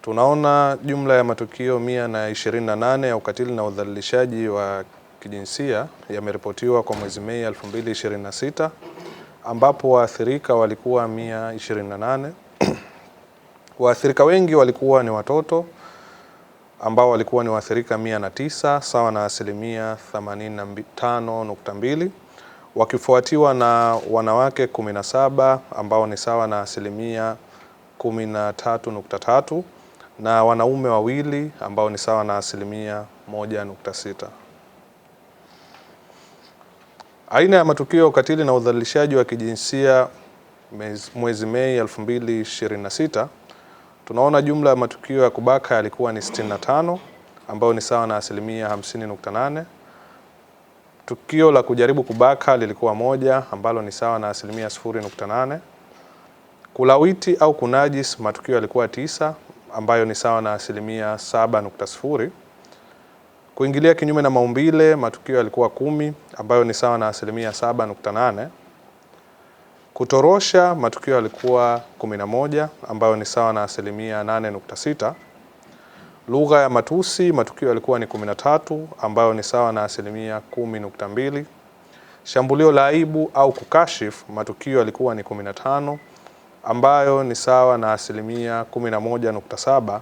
Tunaona jumla ya matukio 128 ya ukatili na udhalilishaji wa kijinsia yameripotiwa kwa mwezi Mei 2026, ambapo waathirika walikuwa 128. Waathirika wengi walikuwa ni watoto ambao walikuwa ni waathirika 109, sawa na 85.2%, wakifuatiwa na wanawake 17 ambao ni sawa na 13.3%, na wanaume wawili ambao ni sawa na 1.6%. Aina ya matukio ya ukatili na udhalilishaji wa kijinsia mwezi Mei 2026, tunaona jumla ya matukio ya kubaka yalikuwa ni 65 ambao ni sawa na 50.8%. Tukio la kujaribu kubaka lilikuwa 1 ambalo ni sawa na 0.8%. Kulawiti au kunajis matukio yalikuwa 9 ambayo ni sawa na 7.0%. Kuingilia kinyume na maumbile matukio yalikuwa 10 ambayo ni sawa na 7.8%. Kutorosha matukio yalikuwa 11 ambayo ni sawa na 8.6%. Lugha ya matusi matukio yalikuwa ni 13 ambayo ni sawa na 10.2%. Shambulio la aibu au kukashifu matukio yalikuwa ni 15 ambayo ni sawa na 11.7%.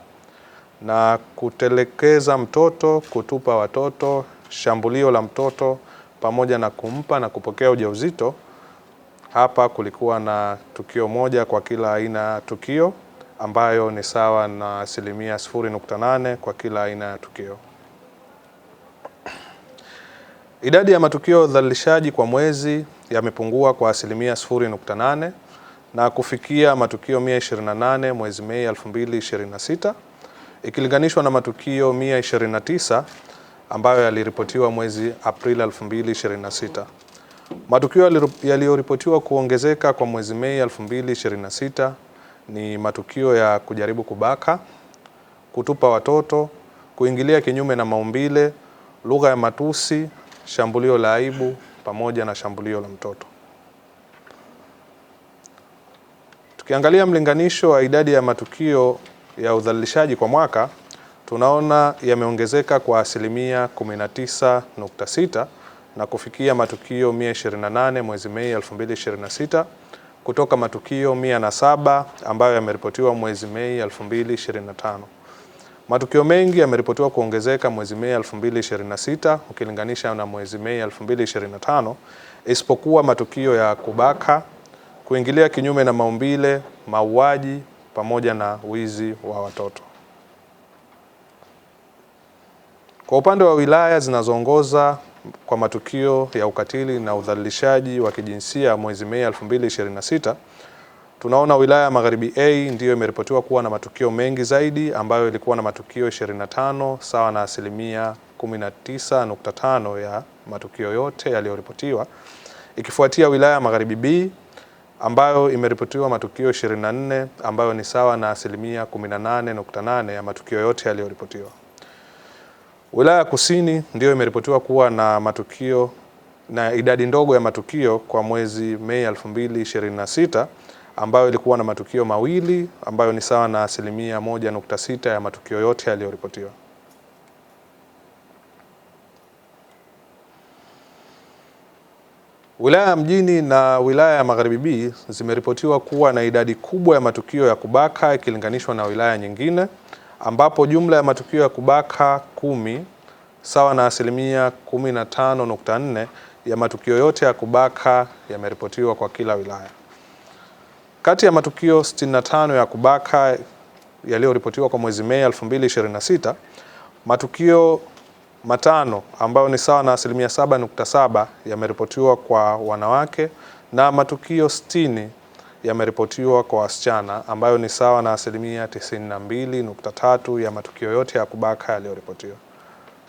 Na kutelekeza mtoto, kutupa watoto, shambulio la mtoto pamoja na kumpa na kupokea ujauzito, hapa kulikuwa na tukio 1 kwa kila aina ya tukio ambayo ni sawa na 0.8% kwa kila aina ya tukio. Idadi ya matukio ya udhalilishaji kwa mwezi yamepungua kwa 0.8% na kufikia matukio 128 mwezi Mei 2026, ikilinganishwa na matukio 129 ambayo yaliripotiwa mwezi Aprili 2026. Matukio yaliyoripotiwa kuongezeka kwa mwezi Mei 2026 ni matukio ya kujaribu kubaka, kutupa watoto, kuingilia kinyume na maumbile, lugha ya matusi, shambulio la aibu pamoja na shambulio la mtoto. Tukiangalia mlinganisho wa idadi ya matukio ya udhalilishaji kwa mwaka, tunaona yameongezeka kwa 19.6% na kufikia matukio 128 mwezi Mei 2026 kutoka matukio 107 ambayo yameripotiwa mwezi Mei 2025. Matukio mengi yameripotiwa kuongezeka mwezi Mei 2026 ukilinganisha na mwezi Mei 2025, isipokuwa matukio ya kubaka, kuingilia kinyume na maumbile, mauaji pamoja na wizi wa watoto. Kwa upande wa wilaya zinazoongoza kwa matukio ya ukatili na udhalilishaji wa kijinsia mwezi Mei 2026, tunaona wilaya ya Magharibi A ndiyo imeripotiwa kuwa na matukio mengi zaidi ambayo ilikuwa na matukio 25 sawa na 19.5% ya matukio yote yaliyoripotiwa, ikifuatia wilaya ya Magharibi B ambayo imeripotiwa matukio 24 ambayo ni sawa na 18.8% ya matukio yote yaliyoripotiwa. Wilaya ya Kusini ndiyo imeripotiwa kuwa na matukio na idadi ndogo ya matukio kwa mwezi Mei 2026 ambayo ilikuwa na matukio 2 ambayo ni sawa na 1.6% ya matukio yote yaliyoripotiwa. Wilaya ya Mjini na wilaya ya Magharibi B zimeripotiwa kuwa na idadi kubwa ya matukio ya kubaka ikilinganishwa na wilaya nyingine, ambapo jumla ya matukio ya kubaka 10 sawa na 15.4% ya matukio yote ya kubaka yameripotiwa kwa kila wilaya. Kati ya matukio 65 ya kubaka yaliyoripotiwa kwa mwezi Mei 2026, matukio 5 ambayo ni sawa na 7.7% yameripotiwa kwa wanawake na matukio 60 yameripotiwa kwa wasichana ambayo ni sawa na 92.3% ya matukio yote ya kubaka yaliyoripotiwa.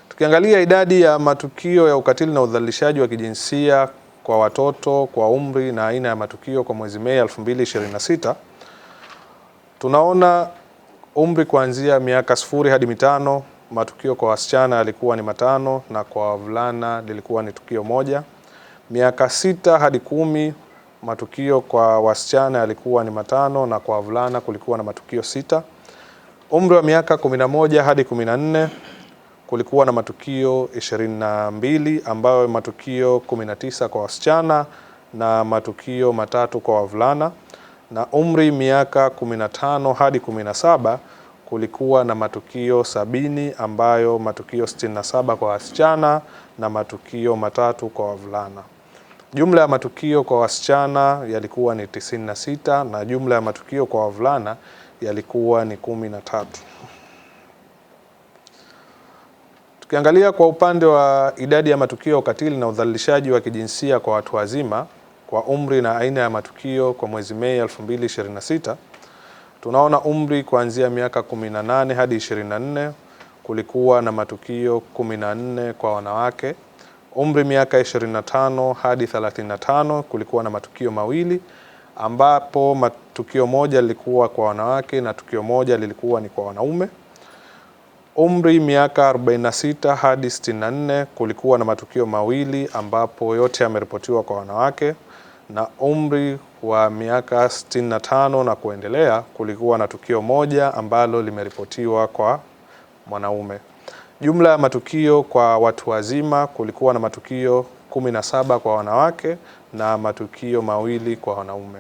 Tukiangalia idadi ya matukio ya ukatili na udhalilishaji wa kijinsia kwa watoto kwa umri na aina ya matukio kwa mwezi Mei 2026, tunaona umri kuanzia miaka 0 hadi 5, matukio kwa wasichana yalikuwa ni 5 na kwa wavulana lilikuwa ni tukio 1. Miaka 6 hadi 10, matukio kwa wasichana yalikuwa ni 5 na kwa wavulana kulikuwa na matukio 6. Umri wa miaka 11 hadi 14 kulikuwa na matukio 22 ambayo matukio 19 kwa wasichana na matukio 3 kwa wavulana, na umri miaka 15 hadi 17 kulikuwa na matukio 70 ambayo matukio 67 kwa wasichana na matukio 3 kwa wavulana. Jumla ya matukio kwa wasichana yalikuwa ni 96 na jumla ya matukio kwa wavulana yalikuwa ni 13. Tukiangalia kwa upande wa idadi ya matukio ya ukatili na udhalilishaji wa kijinsia kwa watu wazima kwa umri na aina ya matukio kwa mwezi Mei 2026, tunaona umri kuanzia miaka 18 hadi 24 kulikuwa na matukio 14 kwa wanawake. Umri miaka 25 hadi 35 kulikuwa na matukio mawili, ambapo matukio moja lilikuwa kwa wanawake na tukio moja lilikuwa ni kwa wanaume. Umri miaka 46 hadi 64 kulikuwa na matukio mawili ambapo yote yameripotiwa kwa wanawake, na umri wa miaka 65 na kuendelea kulikuwa na tukio moja ambalo limeripotiwa kwa mwanaume. Jumla ya matukio kwa watu wazima kulikuwa na matukio 17 kwa wanawake na matukio mawili kwa wanaume.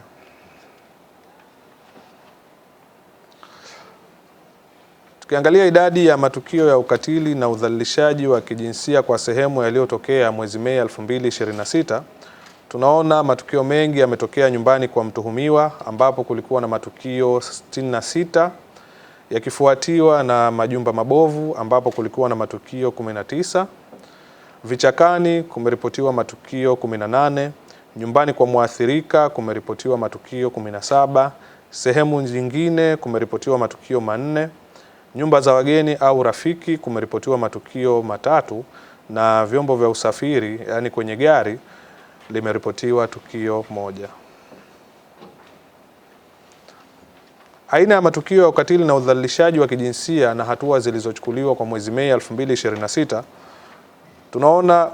Tukiangalia idadi ya matukio ya ukatili na udhalilishaji wa kijinsia kwa sehemu yaliyotokea mwezi Mei 2026, tunaona matukio mengi yametokea nyumbani kwa mtuhumiwa ambapo kulikuwa na matukio 66, yakifuatiwa na majumba mabovu ambapo kulikuwa na matukio 19, vichakani kumeripotiwa matukio 18, nyumbani kwa muathirika kumeripotiwa matukio 17, sehemu nyingine kumeripotiwa matukio 4, nyumba za wageni au rafiki kumeripotiwa matukio 3, na vyombo vya usafiri yani kwenye gari limeripotiwa tukio 1. Aina ya matukio ya ukatili na udhalilishaji wa kijinsia na hatua zilizochukuliwa kwa mwezi Mei 2026, tunaona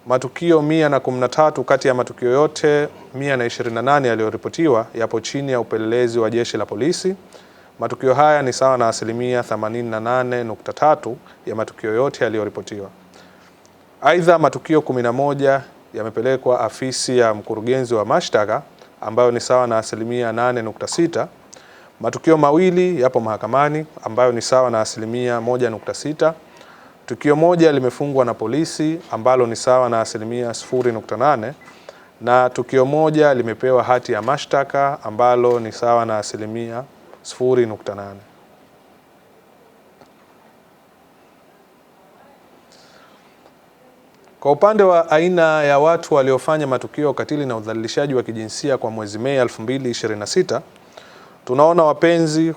matukio 113 kati ya matukio yote 128 yaliyoripotiwa yapo chini ya upelelezi wa Jeshi la Polisi. Matukio haya ni sawa na 88.3% ya matukio yote yaliyoripotiwa. Aidha, matukio 11 yamepelekwa afisi ya mkurugenzi wa mashtaka ambayo ni sawa na 8.6%. Matukio mawili yapo mahakamani ambayo ni sawa na 1.6%. Tukio moja limefungwa na polisi ambalo ni sawa na 0.8%, na tukio moja limepewa hati ya mashtaka ambalo ni sawa na 0.8%. Kwa upande wa aina ya watu waliofanya matukio ya ukatili na udhalilishaji wa kijinsia kwa mwezi Mei 2026, tunaona wapenzi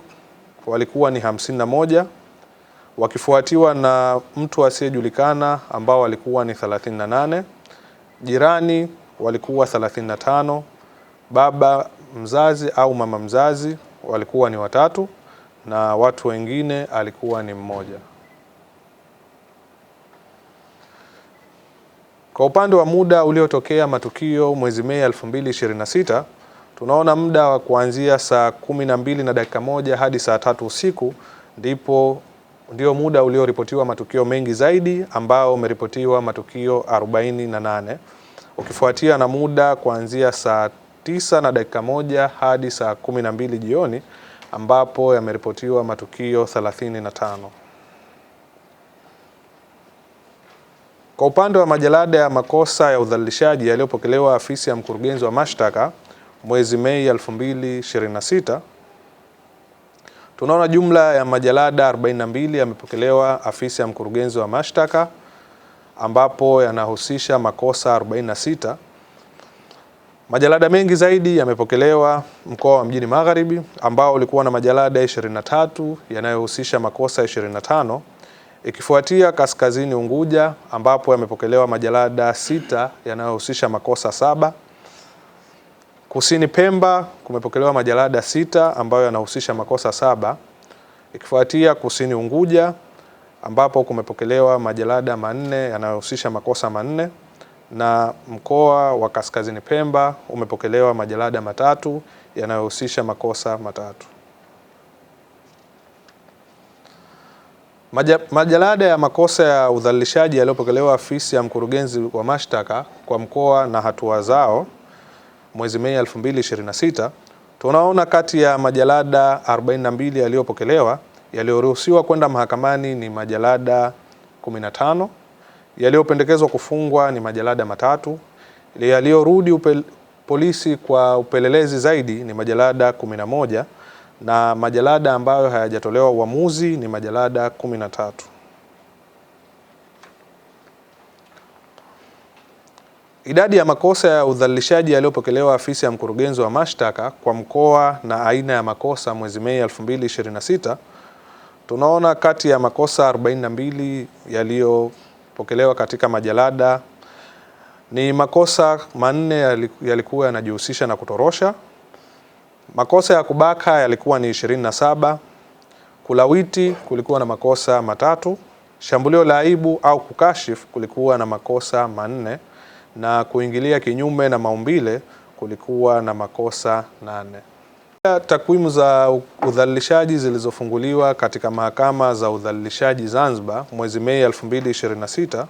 walikuwa ni 51, wakifuatiwa na mtu asiyejulikana ambao walikuwa ni 38, jirani walikuwa 35, baba mzazi au mama mzazi walikuwa ni 3, na watu wengine alikuwa ni 1. Kwa upande wa muda uliotokea matukio mwezi Mei 2026, tunaona muda wa kuanzia saa 12:01 hadi saa 3 usiku ndio muda ulioripotiwa matukio mengi zaidi ambao umeripotiwa matukio 48, ukifuatia na muda kuanzia saa 9:01 hadi saa 12 jioni ambapo yameripotiwa matukio 35. Kwa upande wa majalada ya makosa ya udhalilishaji yaliyopokelewa afisi ya mkurugenzi wa mashtaka mwezi Mei 2026, tunaona jumla ya majalada 42 yamepokelewa afisi ya mkurugenzi wa mashtaka ambapo yanahusisha makosa 46. Majalada mengi zaidi yamepokelewa mkoa wa Mjini Magharibi ambao ulikuwa na majalada 23 yanayohusisha makosa 25, ikifuatia Kaskazini Unguja ambapo yamepokelewa majalada 6 yanayohusisha makosa 7. Kusini Pemba kumepokelewa majalada 6 ambayo yanahusisha makosa 7, ikifuatia Kusini Unguja ambapo kumepokelewa majalada 4 yanayohusisha makosa 4, na mkoa wa Kaskazini Pemba umepokelewa majalada 3 yanayohusisha makosa 3. Majalada ya makosa ya udhalilishaji yaliyopokelewa Ofisi ya Mkurugenzi wa Mashtaka kwa mkoa na hatua zao mwezi Mei 2026, tunaona kati ya majalada 42 yaliyopokelewa, yaliyoruhusiwa kwenda mahakamani ni majalada 15, yaliyopendekezwa kufungwa ni majalada 3, yaliyorudi polisi kwa upelelezi zaidi ni majalada 11, na majalada ambayo hayajatolewa uamuzi ni majalada 13. Idadi ya makosa ya udhalilishaji yaliyopokelewa Ofisi ya Mkurugenzi wa Mashtaka kwa mkoa na aina ya makosa mwezi Mei 2026, tunaona kati ya makosa 42 yaliyopokelewa katika majalada ni makosa 4 yalikuwa yanajihusisha na kutorosha. Makosa ya kubaka yalikuwa ni 27, kulawiti kulikuwa na makosa 3, shambulio la aibu au kukashifu kulikuwa na makosa 4, na kuingilia kinyume na maumbile kulikuwa na makosa 8. Takwimu za udhalilishaji zilizofunguliwa katika mahakama za udhalilishaji Zanzibar mwezi Mei 2026,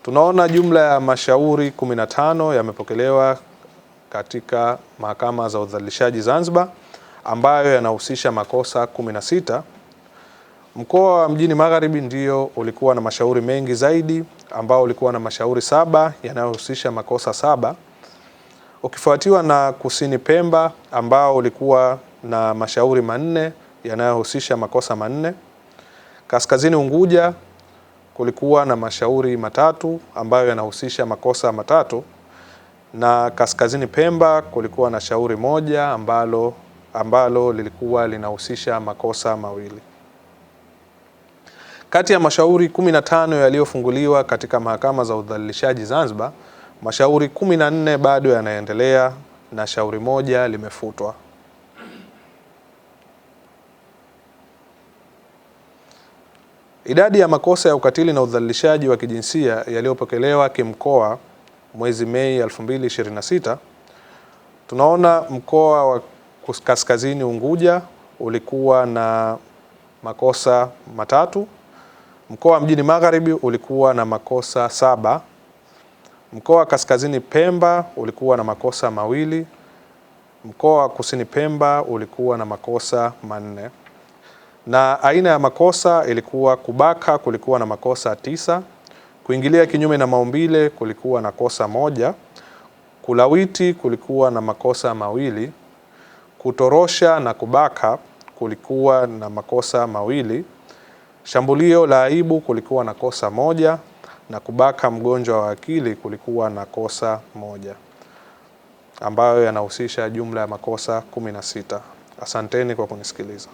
tunaona jumla ya mashauri 15 yamepokelewa katika mahakama za udhalilishaji Zanzibar ambayo yanahusisha makosa 16. Mkoa wa Mjini Magharibi ndio ulikuwa na mashauri mengi zaidi ambao ulikuwa na mashauri 7 yanayohusisha makosa 7, ukifuatiwa na Kusini Pemba ambao ulikuwa na mashauri 4 yanayohusisha makosa 4. Kaskazini Unguja kulikuwa na mashauri 3 ambayo yanahusisha makosa 3, na Kaskazini Pemba kulikuwa na shauri 1 ambalo lilikuwa linahusisha makosa 2. Kati ya mashauri 15 yaliyofunguliwa katika mahakama za udhalilishaji Zanzibar, mashauri 14 bado yanaendelea na shauri 1 limefutwa. Idadi ya makosa ya ukatili na udhalilishaji wa kijinsia yaliyopokelewa kimkoa mwezi Mei 2026, tunaona mkoa wa Kaskazini Unguja ulikuwa na makosa 3, mkoa wa Mjini Magharibi ulikuwa na makosa 7, mkoa wa Kaskazini Pemba ulikuwa na makosa 2, mkoa wa Kusini Pemba ulikuwa na makosa 4. Na aina ya makosa ilikuwa kubaka kulikuwa na makosa 9, kuingilia kinyume na maumbile kulikuwa na kosa 1, kulawiti kulikuwa na makosa 2, kutorosha na kubaka kulikuwa na makosa 2, shambulio la aibu kulikuwa na kosa 1, na kubaka mgonjwa wa akili kulikuwa na kosa 1, ambayo yanahusisha jumla ya makosa 16. Asanteni kwa kunisikiliza.